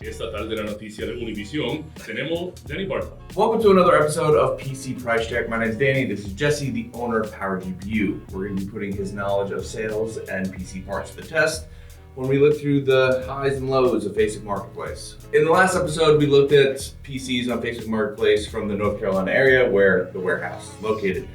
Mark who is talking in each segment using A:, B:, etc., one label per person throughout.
A: Esta tarde la noticia de Univision, tenemos DannyBartok.
B: Welcome to another episode of PC Price Check. My name is Danny. This is Jesse, the owner of Power GPU. We're going to be putting his knowledge of sales and PC parts to the test when we look through the highs and lows of Facebook Marketplace. In the last episode, we looked at PCs on Facebook Marketplace from the North Carolina area where the warehouse is located.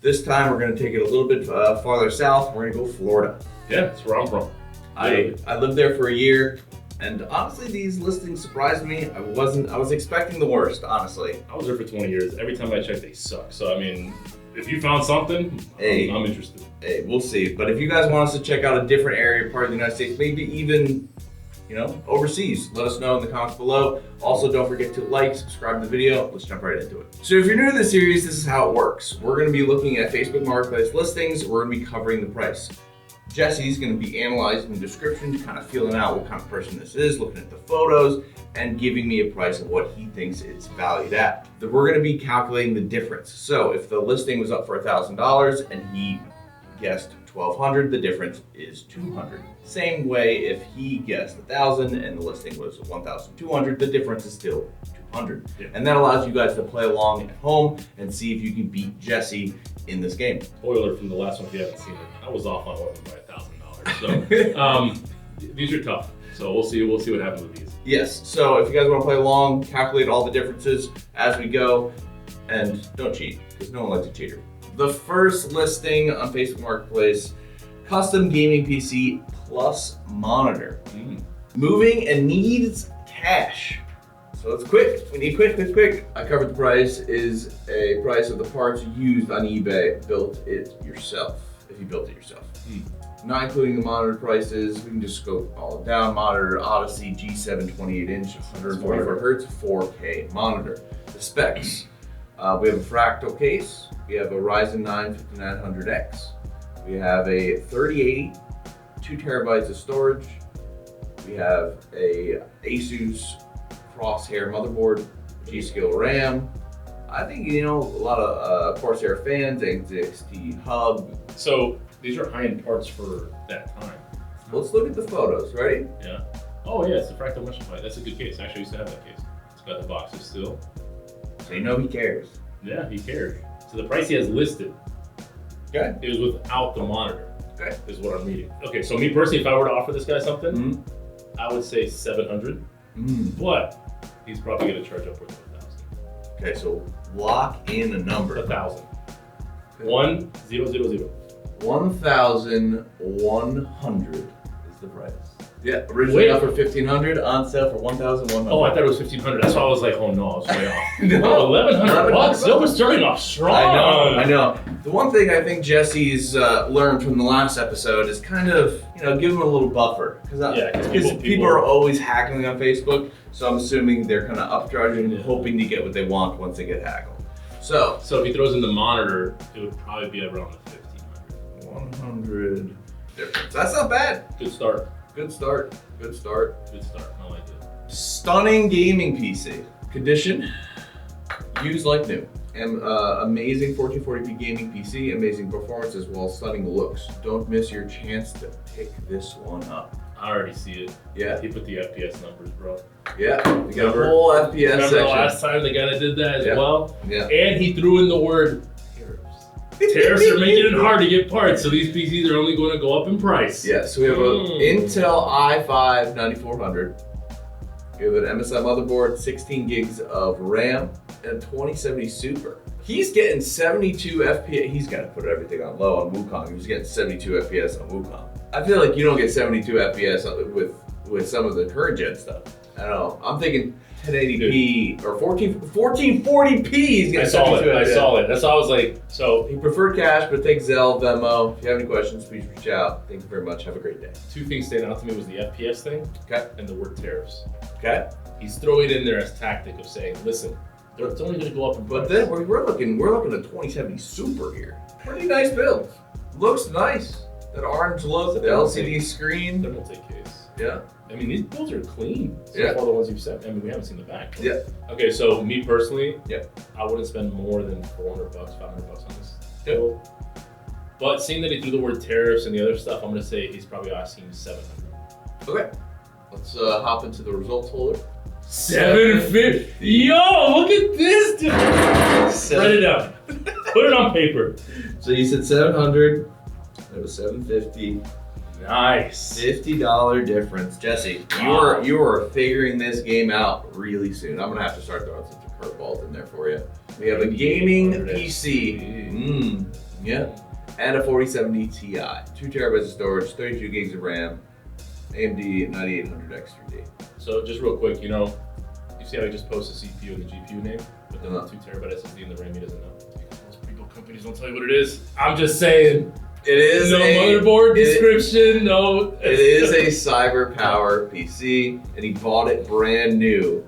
B: This time, we're going to take it a little bit farther south. We're going to go Florida.
A: Yeah, that's where I'm from.
B: I lived there for a year. And honestly, these listings surprised me. I was expecting the worst, honestly.
A: I was there for 20 years. Every time I check, they suck. So, I mean, if you found something, I'm interested.
B: Hey, we'll see. But if you guys want us to check out a different area, part of the United States, maybe even, overseas, let us know in the comments below. Also, don't forget to like, subscribe to the video. Let's jump right into it. So if you're new to this series, this is how it works. We're going to be looking at Facebook Marketplace listings. We're going to be covering the price. Jesse's going to be analyzing the description, kind of feeling out what kind of person this is, looking at the photos, and giving me a price of what he thinks it's valued at. We're going to be calculating the difference. So if the listing was up for $1,000 and he guessed $1,200, the difference is $200. Same way if he guessed $1,000 and the listing was $1,200, the difference is still $200.
A: Yeah.
B: And that allows you guys to play along at home and see if you can beat Jesse in this game.
A: Spoiler from the last one, if you haven't seen it, I was off on one by $1,000. So these are tough. So we'll see what happens with these.
B: Yes. So if you guys want to play along, calculate all the differences as we go, and don't cheat because no one likes a cheater. The first listing on Facebook Marketplace: custom gaming PC plus monitor. Moving and needs cash. So it's quick. We need quick. I covered the price is a price of the parts used on eBay. Built it yourself, if you built it yourself. Not including the monitor prices. We can just go all down. Monitor Odyssey G7 28-inch, 144 hertz, 4K monitor. The specs: we have a fractal case. We have a Ryzen 9 5900X. We have a 3080, 2 terabytes of storage. We have a Asus Crosshair motherboard, G-Skill RAM. I think, a lot of Corsair fans, XT Hub.
A: So these are high-end parts for that time.
B: Let's look at the photos, ready?
A: Yeah. Oh yeah, it's the fractal mesh pipe. That's a good case. Actually, I used to have that case. It's got the boxes still.
B: So he cares.
A: Yeah, he cares. So the price he has listed,
B: Okay.
A: it was without the monitor.
B: Okay.
A: Is what I'm reading. Okay, so me personally, if I were to offer this guy something, I would say $700. But he's probably going to charge upwards of $1,000.
B: Okay, so lock in a number.
A: $1,000. 1,000.
B: 1,100 is the price. Yeah, originally up for $1,500, on sale for $1,100.
A: Oh, I thought it was $1,500. That's why I was like, oh no, I was way off.
B: No,
A: $1,100. Silver starting off strong.
B: I know. The one thing I think Jesse's learned from the last episode is kind of, give him a little buffer. Because people are always haggling on Facebook, so I'm assuming they're kind of upcharging, hoping to get what they want once they get haggled. So
A: if he throws in the monitor, it would probably be around the $1,500.
B: 100 difference. That's not bad.
A: Good start.
B: Good start.
A: I like it.
B: Stunning gaming PC. Condition, used like new. Amazing 1440p gaming PC, amazing performance as well as stunning looks. Don't miss your chance to pick this one up.
A: I already see it.
B: Yeah.
A: He put the FPS numbers, bro.
B: Yeah. We got a whole FPS
A: Remember
B: section.
A: the last time the guy that did that as well?
B: Yeah.
A: And he threw in the word tariffs. Tariffs are making it hard to get parts, so these PCs are only going to go up in price.
B: Yeah, so we have an Intel i5 9400. We have an MSI motherboard, 16 gigs of RAM, and a 2070 Super. He's getting 72 FPS. He's got to put everything on low on Wukong. He was getting 72 FPS on Wukong. I feel like you don't get 72 FPS with some of the current gen stuff. I don't know. I'm thinking 1080p or 1440p. He's getting 72 FPS.
A: I saw it. That's why I was like, so.
B: He preferred cash, but takes Zelle, Venmo. If you have any questions, please reach out. Thank you very much. Have a great day.
A: Two things stand out to me was the FPS thing, and the word tariffs.
B: Okay.
A: He's throwing it in there as tactic of saying, listen, it's only going to go up in price.
B: But then we're looking at 2070 Super here. Pretty nice build. Looks nice. That orange look, the LCD screen.
A: They're multi-case.
B: Yeah.
A: I mean, these builds are clean.
B: Yeah.
A: All the ones you've sent. I mean, we haven't seen the back. But.
B: Yeah.
A: Okay, so me personally,
B: I
A: wouldn't spend more than $400, $500 on this build. But seeing that he threw the word tariffs and the other stuff, I'm going to say he's probably asking $700.
B: Okay. Let's hop into the results holder.
A: 750. Yo, look at this, dude. Write it down. Put it on paper.
B: So you said 700. It was 750.
A: Nice.
B: $50 difference. Jesse,
A: Wow.
B: you are figuring this game out really soon. I'm gonna have to start throwing some curveballs in there for you. We have a gaming PC. Yeah. And a 4070 Ti. 2 terabytes of storage, 32 gigs of RAM, AMD 9800X 3D.
A: So just real quick, you see how I just posted CPU and the GPU name, but then the 2 terabyte SSD and the RAM he doesn't know. Most pretty good companies don't tell you what it is. I'm just saying.
B: It is
A: no motherboard description, no.
B: It is a cyber power PC, and he bought it brand new.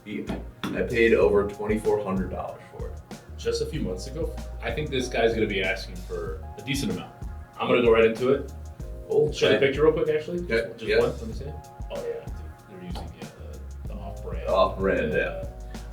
B: I paid over $2,400 for it.
A: Just a few months ago. I think this guy's gonna be asking for a decent amount. I'm gonna go right into it.
B: Oh,
A: show the picture real quick, actually.
B: Okay.
A: Just one. Let me see it. Oh yeah, dude. They're using the off-brand.
B: Off-brand, yeah.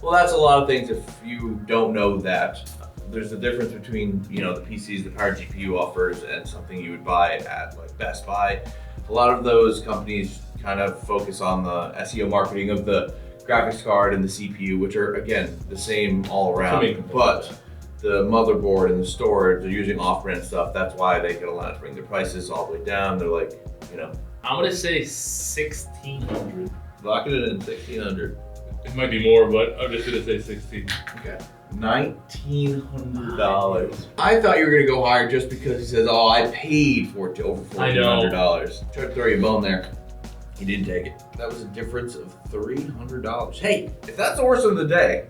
B: Well, that's a lot of things. If you don't know that, there's a difference between the PCs the Power GPU offers and something you would buy at like Best Buy. A lot of those companies kind of focus on the SEO marketing of the graphics card and the CPU, which are again the same all around. But the motherboard and the storage, they're using off-brand stuff. That's why they get allowed to bring their prices all the way down. They're like,
A: I'm gonna say 1,600.
B: Locking it in 1,600.
A: It might be more, but I'm just gonna say 16.
B: Okay. $1,900. I thought you were gonna go higher just because he says, "Oh, I paid for it to over $1,400." Tried to throw you a bone there. He didn't take it. That was a difference of $300. Hey, if that's the worst of the day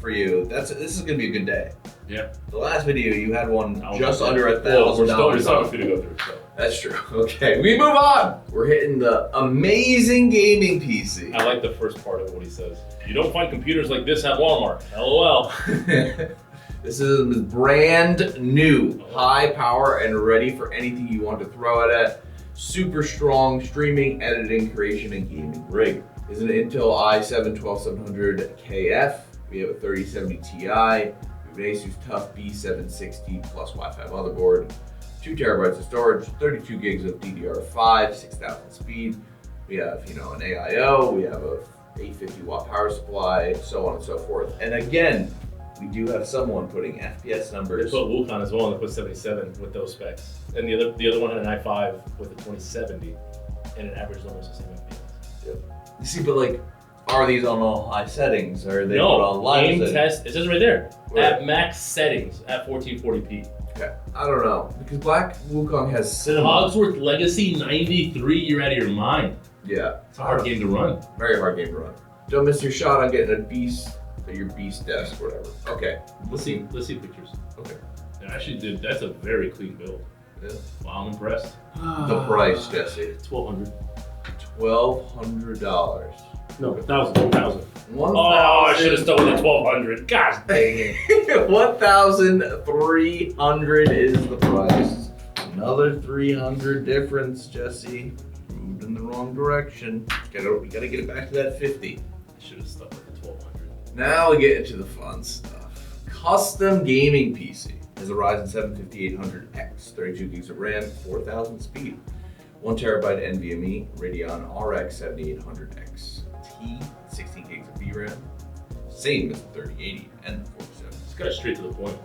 B: for you, this is gonna be a good day.
A: Yeah.
B: The last video you had one just under $1,000.
A: We're still to go through. So.
B: That's true. Okay, we move on. We're hitting the amazing gaming PC.
A: I like the first part of what he says. You don't find computers like this at Walmart. LOL.
B: This is brand new, high power and ready for anything you want to throw it at. Super strong streaming, editing, creation, and gaming rig. This is an Intel i7-12700KF. We have a 3070 Ti. We have an Asus TUF B760 plus Wi-Fi motherboard. 2 terabytes of storage, 32 gigs of DDR5, 6,000 speed. We have, an AIO. We have a 850 watt power supply, so on and so forth. And again, we do have someone putting FPS numbers.
A: They put Wukong as well, and they put 77 with those specs. And the other one had an i5 with a 2070, and it averaged almost the same FPS.
B: Yep. You see, but are these on all high settings? Or are they put on live
A: game
B: settings?
A: test. It says right there.
B: Where?
A: At max settings at 1440p.
B: Okay, I don't know, because Black Wukong has cinema.
A: Hogsworth Legacy 93. You're out of your mind.
B: Yeah,
A: it's a hard game to run.
B: Very hard game to run. Don't miss your shot on getting your beast desk, or whatever. Okay,
A: let's see pictures.
B: Okay.
A: Actually, that's a very clean build.
B: Yeah.
A: Wow, I'm impressed.
B: The price, Jesse.
A: $1,200.
B: $1,200.
A: No, 1,000.
B: Oh,
A: I should have stolen the 1,200. Gosh dang it.
B: 1,300 is the price. Another 300 difference, Jesse. Moved in the wrong direction. We gotta get it back to that 50.
A: I should have stuck with the 1,200.
B: Now we get into the fun stuff. Custom gaming PC has a Ryzen 7 5800X, 32 gigs of RAM, 4,000 speed, 1 terabyte NVMe, Radeon RX 7800X T, 16 gigs of VRAM, same as the 3080 and the 47.
A: This guy's straight to the point.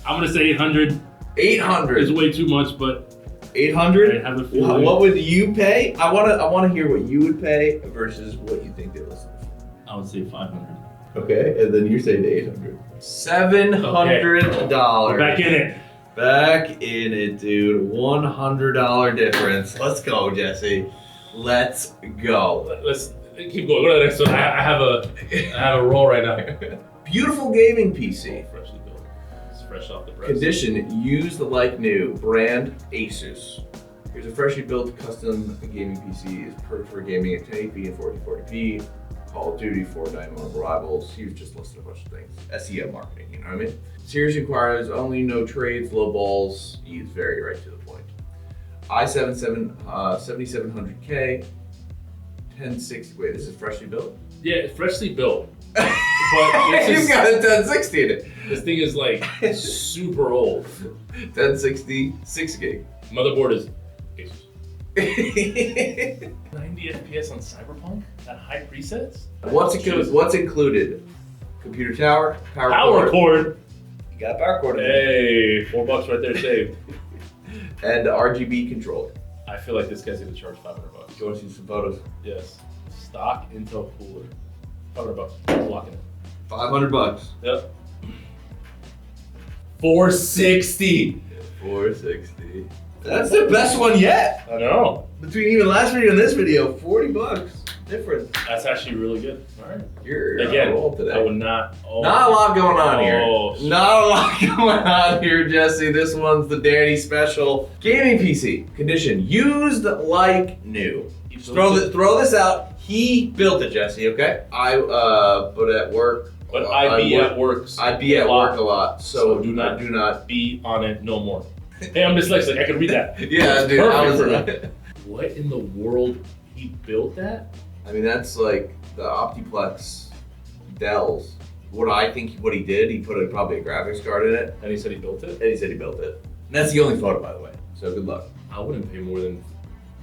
A: I'm gonna say 800.
B: 800
A: is way too much, but
B: 800.
A: I have a feeling.
B: What would you pay? I want to hear what you would pay versus what you think they listen for.
A: I would say 500.
B: Okay, and then you're saying 800. $700.
A: We're back in it.
B: Back in it, dude. $100 difference. Let's go, Jesse. Let's go.
A: Let's keep going. Go to the next one. I have a roll right now.
B: Beautiful gaming PC.
A: Freshly built. It's fresh off the press.
B: Condition, used like new. Brand, Asus. Here's a freshly built custom gaming PC. It's perfect for gaming at 1080p and 1440p. Call of Duty, Fortnite, Marvel Rivals. He was just listing a bunch of things. SEO marketing, you know what I mean? Series requires only no trades, low balls. He's very right to the point. i7-7700K, 1060. Wait, this is freshly built?
A: Yeah, it's freshly built.
B: But you've got a 1060 in it.
A: This thing is like super old.
B: 1060, 6 gig.
A: Motherboard is Asus. 90 FPS on Cyberpunk at high presets.
B: What's included? Computer tower,
A: Power cord.
B: You got a power cord.
A: Hey, $4 right there saved.
B: And RGB controller.
A: I feel like this guy's gonna charge $500.
B: You want to see some photos?
A: Yes. Stock Intel cooler. $500. Locking it.
B: $500.
A: Yep. 460.
B: 460. That's the best one yet.
A: I know.
B: Between even last video and this video, $40 difference.
A: That's actually really good. All right.
B: You're
A: again.
B: on a roll today.
A: I would not. Oh.
B: Not a lot going on here.
A: Oh.
B: Not a lot going on here, Jesse. This one's the Danny special. Gaming PC. Condition. Used like new. Throw this out. He built it, Jesse, okay? But at work.
A: But I be at work.
B: I be at work a lot. So
A: do not be on it no more. Hey, I'm dyslexic. I can read that.
B: Yeah, dude.
A: Perfect. What in the world? He built that?
B: I mean, that's like the Optiplex Dells. What he did, he put probably a graphics card in it.
A: And he said he built it?
B: And he said he built it. And that's the only photo, by the way. So good luck.
A: I wouldn't pay more than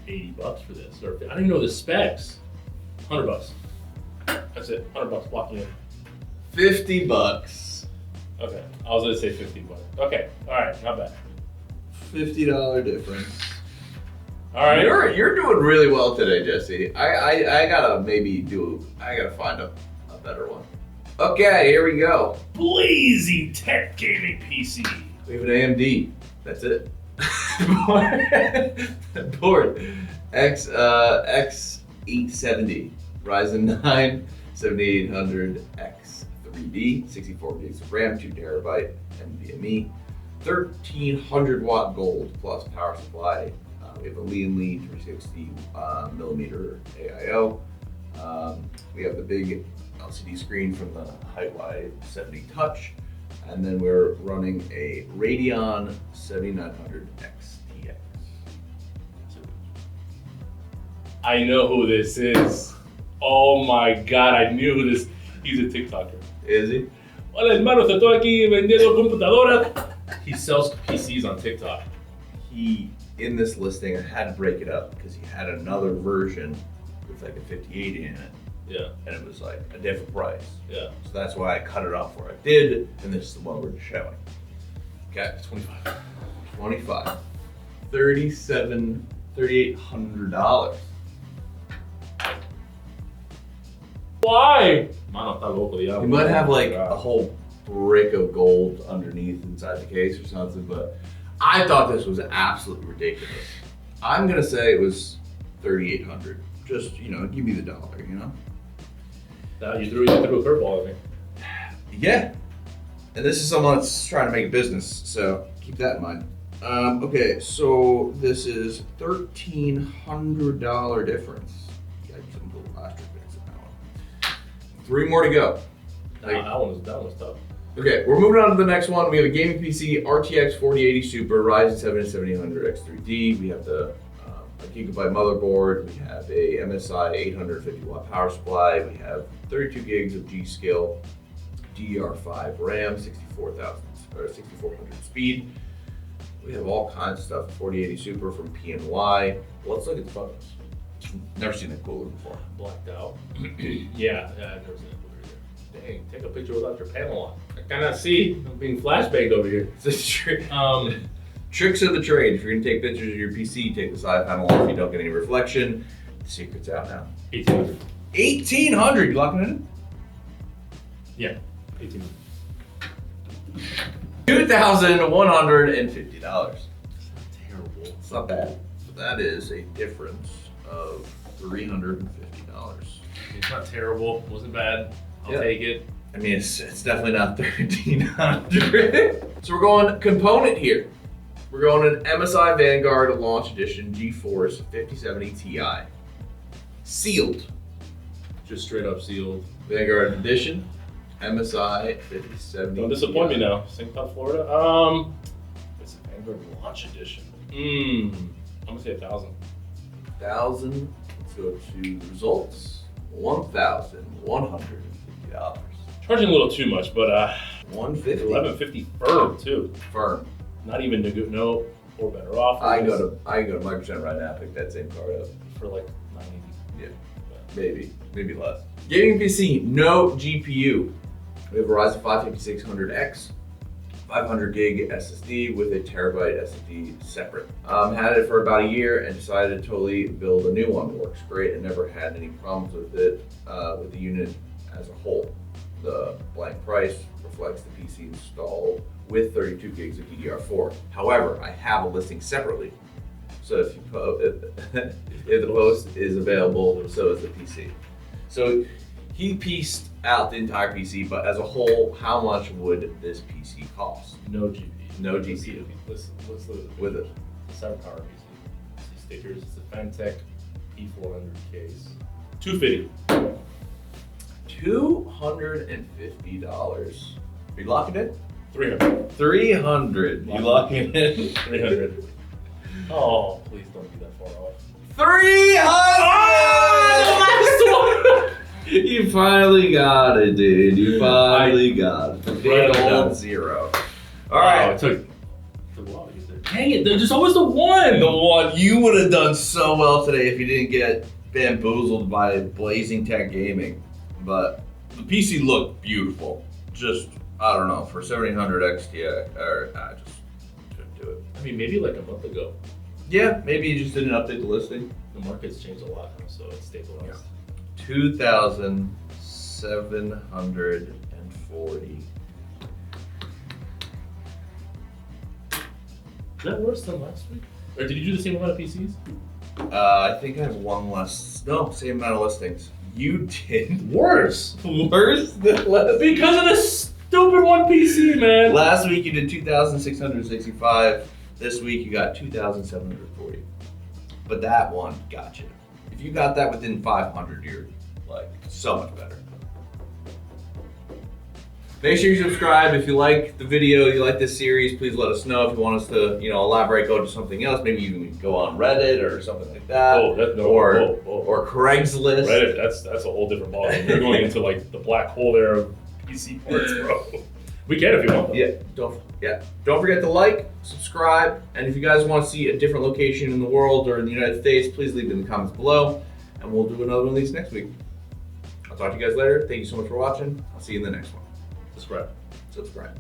A: $80 for this. Or I don't even know the specs. $100. That's it. $100 locking in.
B: $50.
A: Okay. I was gonna say $50. Okay. All right. Not bad.
B: $50 difference.
A: All right.
B: You're doing really well today, Jesse. I gotta find a better one. Okay, here we go.
A: Blazing Tech Gaming PC.
B: We have an AMD. That's it. Board. X870. Ryzen 9 7800X 3D. 64 gigs of RAM, 2 terabyte NVMe. 1300 watt gold plus power supply. We have a lean 360 millimeter AIO. We have the big LCD screen from the height-wide 70 touch. And then we're running a Radeon 7900 XTX.
A: I know who this is. Oh my God, I knew who this. He's a TikToker.
B: Is he?
A: Hola hermanos, estoy aquí vendiendo computadoras. He sells PCs on TikTok.
B: In this listing, I had to break it up because he had another version with like a 5080 in it.
A: Yeah.
B: And it was like a different price.
A: Yeah.
B: So that's why I cut it off where I did, and this is the one we're showing. Okay. 25. $3,800.
A: Why? Mano está loco,
B: You might have like a whole brick of gold underneath inside the case or something, but I thought this was absolutely ridiculous. I'm gonna say it was $3,800. Just, give me the dollar,
A: Now you threw a curveball at me.
B: Yeah. And this is someone that's trying to make a business, so keep that in mind. Okay, so this is $1,300 difference. Yikes, I'm a little asterisk next to that one. 3 more to go.
A: That one was tough.
B: Okay, we're moving on to the next one. We have a gaming PC, RTX 4080 Super, Ryzen 7 7700 X3D. We have the a gigabyte motherboard. We have a MSI 850 watt power supply. We have 32 gigs of G-Skill DDR5 RAM, 6400 speed. We have all kinds of stuff. 4080 Super from PNY. Let's look at the photos. Never seen that cooler before.
A: Blacked out. Yeah, I've never seen that cooler either. Dang, take a picture without your panel on. I cannot see. I'm being flashbanged over here.
B: It's true. Tricks of the trade. If you're gonna take pictures of your PC, take the side panel off. You don't get any reflection. The secret's out now.
A: 1,800.
B: 1,800. You locking it in?
A: Yeah, 1,800.
B: $2,150.
A: That's not terrible.
B: It's not bad. But that is a difference of $350.
A: It's not terrible. Wasn't bad. I'll take it.
B: I mean, it's definitely not $1,300. So we're going component here. We're going an MSI Vanguard Launch Edition GeForce 5070 Ti. Sealed.
A: Just straight up sealed.
B: Vanguard Edition. MSI 5070
A: Don't disappoint me now. St. Cloud, Florida. It's a Vanguard Launch Edition. I'm gonna say 1,000.
B: 1,000. Let's go to the results. $1,150.
A: Charging a little too much, but
B: $150.
A: $1,150 firm too.
B: Firm.
A: Not even no or better offers.
B: I can go to Microsoft right now, pick that same card up.
A: For like $980.
B: Yeah, maybe less. Gaming PC, no GPU. We have a Ryzen 5 5600X, 500 gig SSD with a terabyte SSD separate. Had it for about a year and decided to totally build a new one. Works great and never had any problems with it, with the unit as a whole. The blank price reflects the PC installed with 32 gigs of DDR4. However, I have a listing separately. So if the post is available, so is the PC. So he pieced out the entire PC, but as a whole, how much would this PC cost?
A: No GPU.
B: No GPU.
A: Let's
B: With it.
A: 7 power PC. See stickers. It's a Femtech P400 case. $250.
B: $250. Are you locking it?
A: $300.
B: $300. You locking it?
A: $300. Oh, please don't be that far off.
B: $300! You finally got it, dude. You finally got it. Big old zero. All right.
A: It took a while to get there. Dang it, there's always the one.
B: The one. You would have done so well today if you didn't get bamboozled by Blazing Tech Gaming. But the PC looked beautiful. Just, I don't know, for 1700 XTX, I just couldn't do it.
A: I mean, maybe like a month ago.
B: Yeah, maybe you just didn't update the listing.
A: The market's changed a lot now, so it's stabilized.
B: Yeah. 2,740.
A: Is that worse than last week? Or did you do the same amount of PCs?
B: I think I have one less. No, same amount of listings. You did
A: Worse.
B: worse than last.
A: Because of this stupid one PC, man.
B: Last week you did 2,665. This week you got 2,740. But that one got you. If you got that within 500, you're like so much better. Make sure you subscribe if you like the video, you like this series. Please let us know if you want us to, elaborate, go to something else. Maybe you can go on Reddit or something like that.
A: Oh,
B: or Craigslist.
A: Reddit, that's a whole different ballgame. You're going into like the black hole there of PC parts, bro. We can if you want.
B: Don't forget to like, subscribe, and if you guys want to see a different location in the world or in the United States, please leave it in the comments below, and we'll do another one of these next week. I'll talk to you guys later. Thank you so much for watching. I'll see you in the next one.
A: Subscribe.
B: Subscribe.